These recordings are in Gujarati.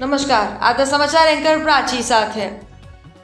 નમસ્કાર, આ સમાચાર એન્કર પ્રાચી સાથે.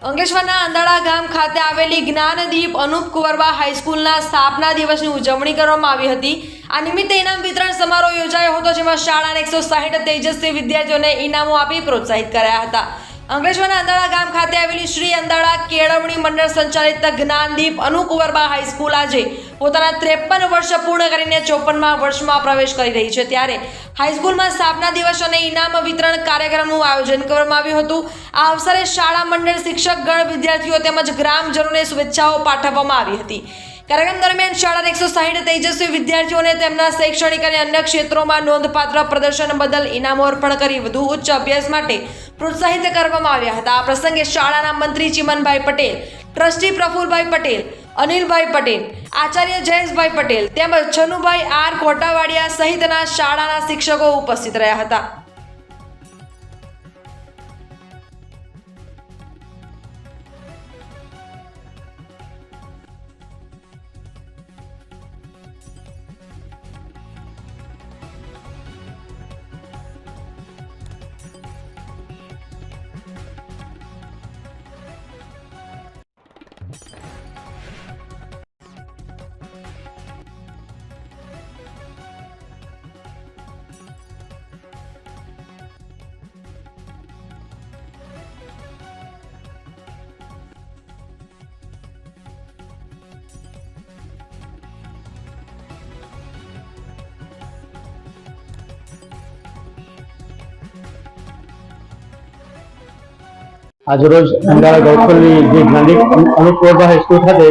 અંકલેશ્વરના અંદાળા ગામ ખાતે આવેલી જ્ઞાનદીપ અનુપ કુંવરબા હાઈસ્કૂલના સ્થાપના દિવસની ઉજવણી કરવામાં આવી હતી. આ નિમિત્તે ઇનામ વિતરણ સમારોહ યોજાયો હતો, જેમાં શાળાના 160 તેજસ્વી વિદ્યાર્થીઓને ઇનામો આપી પ્રોત્સાહિત કર્યા હતા. અંકલેશ્વરના અંદાળા ગામ ખાતે આવેલી શ્રી અંદાળા કેળવણી મંડળ સંચાલિત જ્ઞાનદીપ અનુપ કુંવરબા હાઈસ્કૂલ આજે પોતાના 53 વર્ષ પૂર્ણ કરીને 54મા વર્ષમાં પ્રવેશ કરી રહી છે. ત્યારે હાઈસ્કૂલમાં સ્થાપના દિવસ અને ઇનામ વિતરણ કાર્યક્રમનું આયોજન કરવામાં આવ્યું હતું. આ અવસરે શાળા મંડળ, શિક્ષકગણ, વિદ્યાર્થીઓ તેમજ ગ્રામજનોને શુભેચ્છાઓ પાઠવવામાં આવી હતી. કાર્યક્રમ દરમિયાન શાળાના 160 તેજસ્વી વિદ્યાર્થીઓને તેમના શૈક્ષણિક અને અન્ય ક્ષેત્રોમાં નોંધપાત્ર પ્રદર્શન બદલ ઇનામો અર્પણ કરી વધુ ઉચ્ચ અભ્યાસ માટે પ્રોત્સાહિત કરવામાં આવ્યા હતા. આ પ્રસંગે શાળાના મંત્રી ચિમનભાઈ પટેલ, ટ્રસ્ટી પ્રફુલભાઈ પટેલ, અનિલભાઈ પટેલ, આચાર્ય જયેશભાઈ પટેલ તેમજ છનુભાઈ આર કોટાવાડિયા સહિતના શાળાના શિક્ષકો ઉપસ્થિત રહ્યા હતા. આજરોજ અંદાળા ગૌખલની જે જ્ઞાનદીપ અનુપ કુંવરબા હાઈસ્કૂલ ખાતે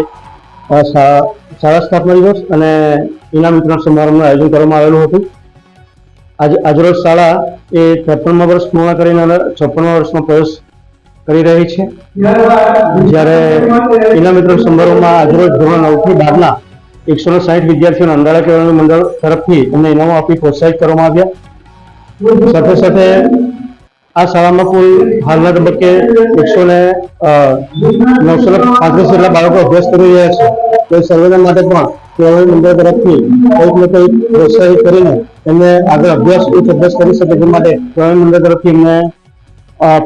શાળા સ્થાપના દિવસ અને ઇનામ વિતરણ સમારંભનું આયોજન કરવામાં આવેલું હતું. આજરોજ શાળા એ 53મા વર્ષ પૂર્ણ કરીને 56મા વર્ષમાં પ્રવેશ કરી રહી છે. જ્યારે ઇનામ વિતરણ સમારોહમાં આજરોજ ધોરણ 9 થી 12ના 160 વિદ્યાર્થીઓને અંદાળા કેળવણી મંડળ તરફથી એમને ઇનામો આપી પ્રોત્સાહિત કરવામાં આવ્યા. સાથે સાથે આ શાળામાં કુલ હાલના તબક્કે 935 જેટલા બાળકો અભ્યાસ કરી રહ્યા છે. તો સર્વેના માટે પણ કેળવણી મંડળ તરફથી કંઈક ને કંઈક પ્રોત્સાહિત કરીને એમને આગળ ઉચ્ચ અભ્યાસ કરી શકે તે માટે કેળવણી મંડળ તરફથી એમને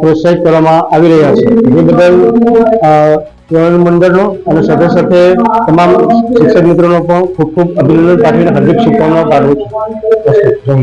પ્રોત્સાહિત કરવામાં આવી રહ્યા છે. જે બદલ કેળવણી મંડળનો અને સાથે સાથે તમામ શિક્ષક મિત્રોનો પણ ખૂબ ખૂબ અભિનંદન પાઠવીને હાર્દિક શુભકામનાઓ પાઠવું છું.